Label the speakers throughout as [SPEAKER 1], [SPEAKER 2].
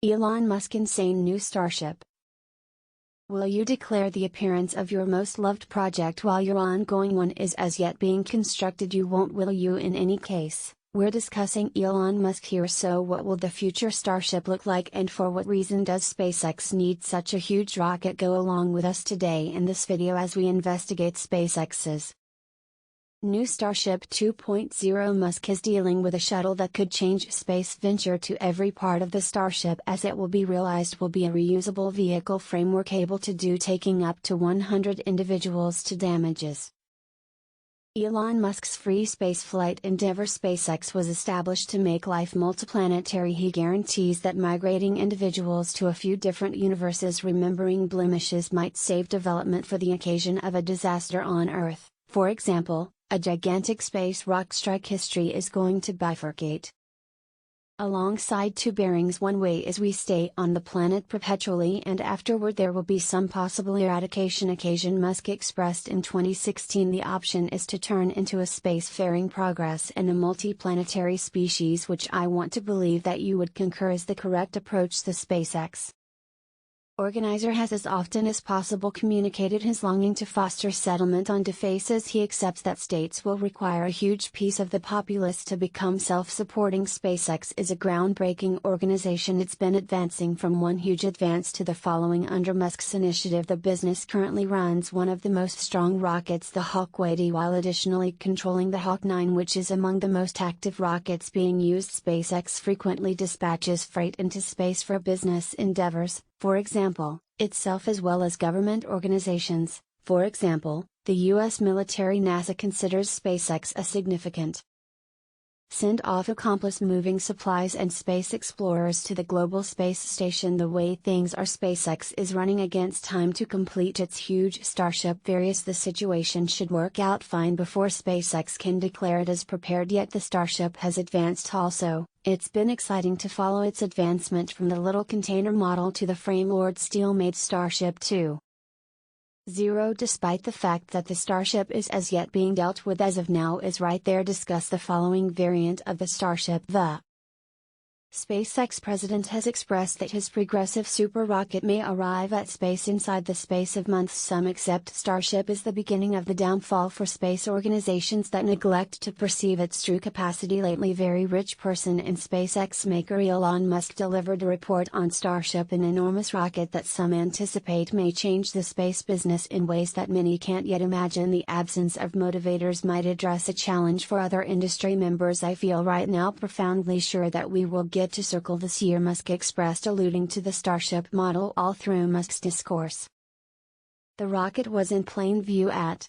[SPEAKER 1] Elon Musk insane new Starship. Will you declare the appearance of your most loved project while your ongoing one is as yet being constructed? You won't, will you? In any case, we're discussing Elon Musk here. So what will the future Starship look like, and for what reason does SpaceX need such a huge rocket? Go along with us today in this video as we investigate SpaceX's new Starship 2.0. Musk is dealing with a shuttle that could change space venture to every part of the Starship, as it will be realized will be a reusable vehicle framework able to do taking up to 100 individuals to damages. Elon Musk's free spaceflight endeavor SpaceX was established to make life multiplanetary. He guarantees that migrating individuals to a few different universes, remembering blemishes, might save development for the occasion of a disaster on Earth. For example, a gigantic space rock strike. History is going to bifurcate alongside two bearings. One way is we stay on the planet perpetually, and afterward there will be some possible eradication occasion. Musk expressed in 2016 the option is to turn into a spacefaring progress and a multiplanetary species, which I want to believe that you would concur is the correct approach. The SpaceX organizer has as often as possible communicated his longing to foster settlement on defaces. He accepts that states will require a huge piece of the populace to become self-supporting. SpaceX is a groundbreaking organization. It's been advancing from one huge advance to the following under Musk's initiative. The business currently runs one of the most strong rockets, the Hawk 80, while additionally controlling the Hawk 9, which is among the most active rockets being used. SpaceX frequently dispatches freight into space for business endeavors, for example, itself as well as government organizations. For example, the U.S. military. NASA considers SpaceX a significant send-off accomplice, moving supplies and space explorers to the global space station. The way things are, SpaceX is running against time to complete its huge Starship. The situation should work out fine before SpaceX can declare it as prepared, yet the Starship has advanced also. It's been exciting to follow its advancement from the little container model to the frame-lowered steel-made Starship 2.0. Despite the fact that the Starship is as yet being dealt with as of now is right there. Discuss the following variant of the Starship. The SpaceX president has expressed that his progressive super rocket may arrive at space inside the space of months. Some accept Starship is the beginning of the downfall for space organizations that neglect to perceive its true capacity. Lately, very rich person and SpaceX maker Elon Musk delivered a report on Starship, an enormous rocket that some anticipate may change the space business in ways that many can't yet imagine. The absence of motivators might address a challenge for other industry members. I feel right now profoundly sure that we will get to circle this year, Musk expressed, alluding to the Starship model all through Musk's discourse. The rocket was in plain view at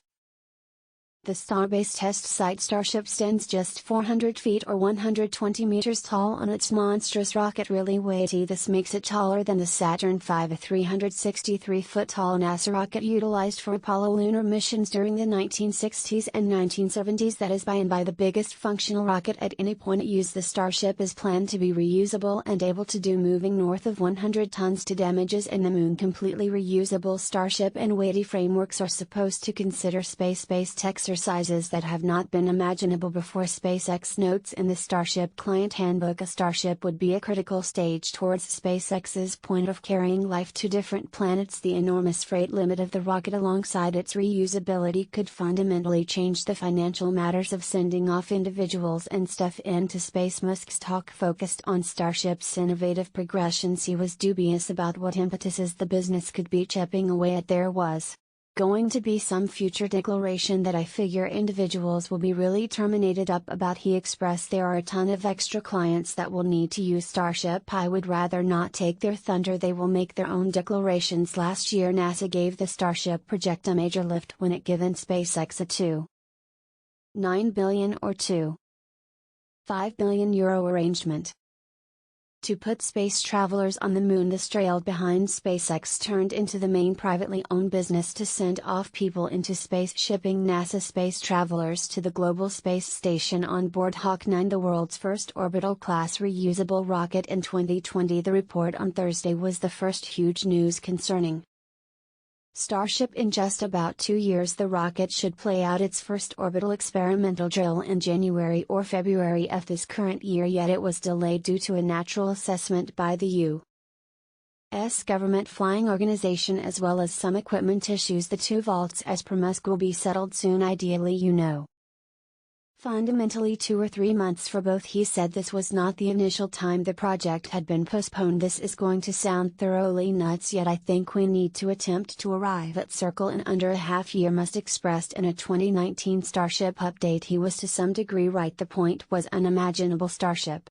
[SPEAKER 1] the Starbase test site. Starship stands just 400 feet or 120 meters tall on its monstrous rocket, really weighty. This makes it taller than the Saturn V, a 363-foot-tall NASA rocket utilized for Apollo lunar missions during the 1960s and 1970s. That is by and by the biggest functional rocket at any point used. The Starship is planned to be reusable and able to do moving north of 100 tons to damages in the moon. Completely reusable Starship and weighty frameworks are supposed to consider space-based exercises that have not been imaginable before. SpaceX notes in the Starship client handbook, a Starship would be a critical stage towards SpaceX's point of carrying life to different planets. The enormous freight limit of the rocket alongside its reusability could fundamentally change the financial matters of sending off individuals and stuff into space. Musk's talk focused on Starship's innovative progressions. He was dubious about what impetuses the business could be chipping away at. There was going to be some future declaration that I figure individuals will be really terminated up about. He expressed there are a ton of extra clients that will need to use Starship. I would rather not take their thunder. They will make their own declarations. Last year NASA gave the Starship project a major lift when it given SpaceX a $2.9 billion or €2.5 billion arrangement to put space travelers on the moon. This trailed behind SpaceX turned into the main privately owned business to send off people into space, shipping NASA space travelers to the global space station on board Hawk 9, the world's first orbital class reusable rocket in 2020. The report on Thursday was the first huge news concerning Starship in just about 2 years. The rocket should play out its first orbital experimental drill in January or February of this current year, yet it was delayed due to a natural assessment by the government flying organization as well as some equipment issues. The two vaults as per Musk will be settled soon, ideally, Fundamentally 2 or 3 months for both. He said this was not the initial time the project had been postponed. This is going to sound thoroughly nuts, yet I think we need to attempt to arrive at Circle in under a half year, Musk expressed in a 2019 Starship update. He was to some degree right. The point was unimaginable. Starship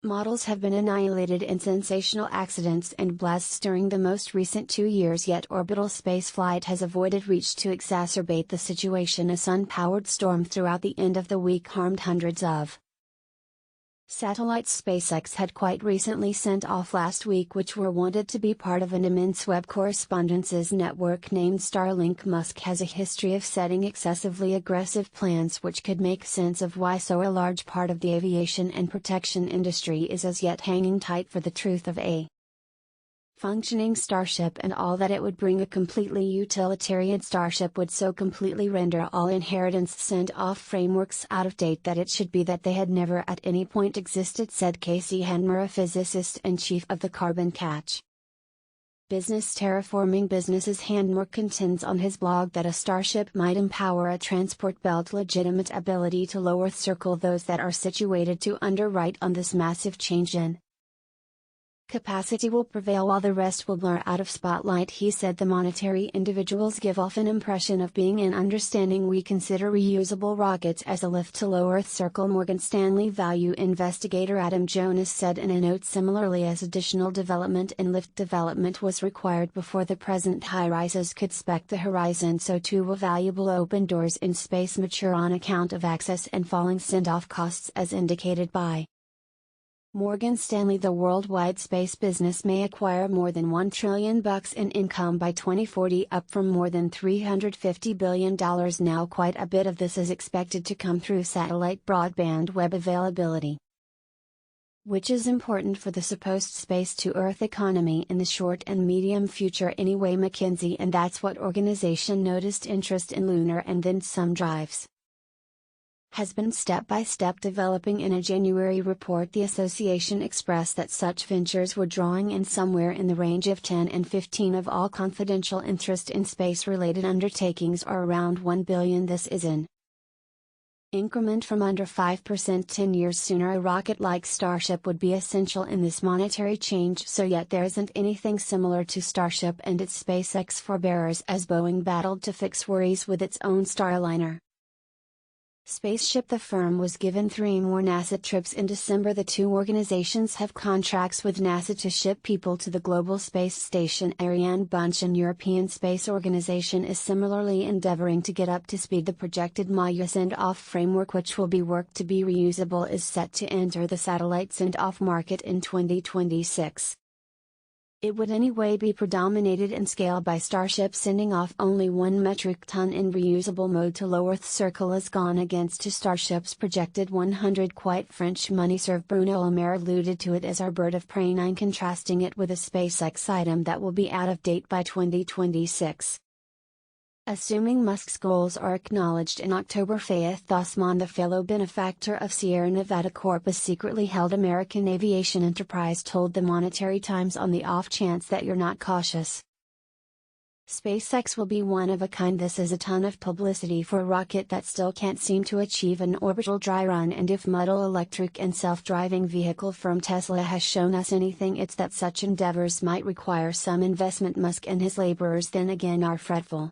[SPEAKER 1] models have been annihilated in sensational accidents and blasts during the most recent 2 years, yet orbital spaceflight has avoided reach to exacerbate the situation. A sun-powered storm throughout the end of the week harmed hundreds of satellites SpaceX had quite recently sent off last week, which were wanted to be part of an immense web correspondences network named Starlink. Musk has a history of setting excessively aggressive plans, which could make sense of why so a large part of the aviation and protection industry is as yet hanging tight for the truth of a functioning Starship and all that it would bring. A completely utilitarian Starship would so completely render all inheritance send-off frameworks out of date that it should be that they had never at any point existed, said Casey Handmer, a physicist and chief of the Carbon Catch business Terraforming Businesses. Handmer contends on his blog that a Starship might empower a transport belt legitimate ability to low Earth circle those that are situated to underwrite on this massive change in capacity will prevail while the rest will blur out of spotlight. He said the monetary individuals give off an impression of being in understanding. We consider reusable rockets as a lift to low Earth circle, Morgan Stanley value investigator Adam Jonas said in a note. Similarly, as additional development and lift development was required before the present high rises could spec the horizon, so too will valuable open doors in space mature on account of access and falling send-off costs, as indicated by Morgan Stanley. The worldwide space business may acquire more than $1 trillion in income by 2040, up from more than $350 billion now. Quite a bit of this is expected to come through satellite broadband web availability, which is important for the supposed space-to-Earth economy in the short and medium future anyway. McKinsey and That's What organization noticed interest in lunar and then some drives has been step-by-step developing. In a January report, the association expressed that such ventures were drawing in somewhere in the range of 10 and 15 of all confidential interest in space-related undertakings, or around 1 billion. This is an increment from under 5% 10 years sooner. A rocket like Starship would be essential in this monetary change, so yet there isn't anything similar to Starship and its SpaceX forebearers as Boeing battled to fix worries with its own Starliner spaceship. The firm was given 3 more NASA trips in December. The two organizations have contracts with NASA to ship people to the Global Space Station. Ariane Bunch and European Space Organization is similarly endeavoring to get up to speed. The projected Maya send-off framework, which will be worked to be reusable, is set to enter the satellite send-off market in 2026. It would anyway be predominated in scale by Starship. Sending off only 1 metric ton in reusable mode to low Earth circle has gone against to Starship's projected 100. Quite French money serve. Bruno Le Maire alluded to it as our bird of prey 9, contrasting it with a SpaceX item that will be out of date by 2026. Assuming Musk's goals are acknowledged in October, Faith Osman, the fellow benefactor of Sierra Nevada Corp, a secretly held American aviation enterprise, told the Monetary Times on the off chance that you're not cautious, SpaceX will be one of a kind. This is a ton of publicity for a rocket that still can't seem to achieve an orbital dry run, and if Model Electric and self-driving vehicle firm Tesla has shown us anything, it's that such endeavors might require some investment. Musk and his laborers then again are fretful.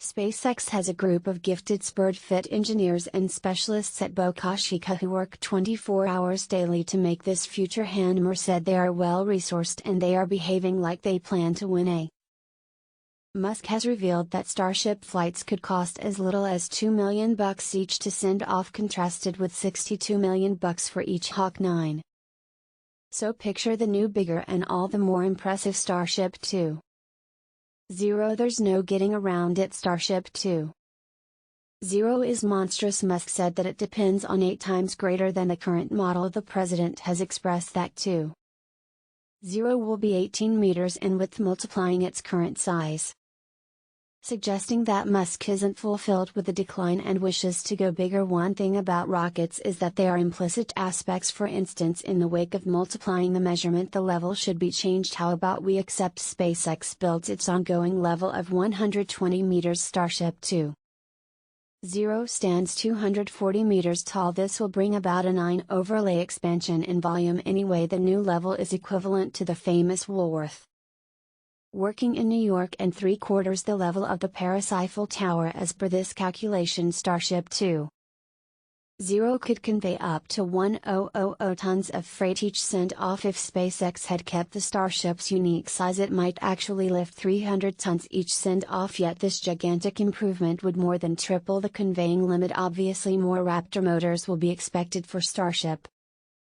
[SPEAKER 1] SpaceX has a group of gifted spurred-fit engineers and specialists at Boca Chica who work 24 hours daily to make this future. Handmer said they are well-resourced and they are behaving like they plan to win a. Musk has revealed that Starship flights could cost as little as $2 million each to send off, contrasted with $62 million for each Hawk 9. So picture the new, bigger and all the more impressive Starship 2. There's no getting around it. Starship 2.0 is monstrous. Musk said that it depends on 8 times greater than the current model. The president has expressed that 2.0 will be 18 meters in width, multiplying its current size suggesting that Musk isn't fulfilled with the decline and wishes to go bigger. One thing about rockets is that they are implicit aspects. For instance, in the wake of multiplying the measurement, the level should be changed. How about we accept SpaceX builds its ongoing level of 120 meters? Starship 2.0 stands 240 meters tall. This will bring about a 9 overlay expansion in volume. Anyway, the new level is equivalent to the famous Woolworth working in New York and 3/4 the level of the Paris Eiffel Tower. As per this calculation, Starship 2.0 could convey up to 1,000 tons of freight each send-off. If SpaceX had kept the Starship's unique size, it might actually lift 300 tons each send-off, yet this gigantic improvement would more than triple the conveying limit. Obviously, more Raptor motors will be expected for Starship.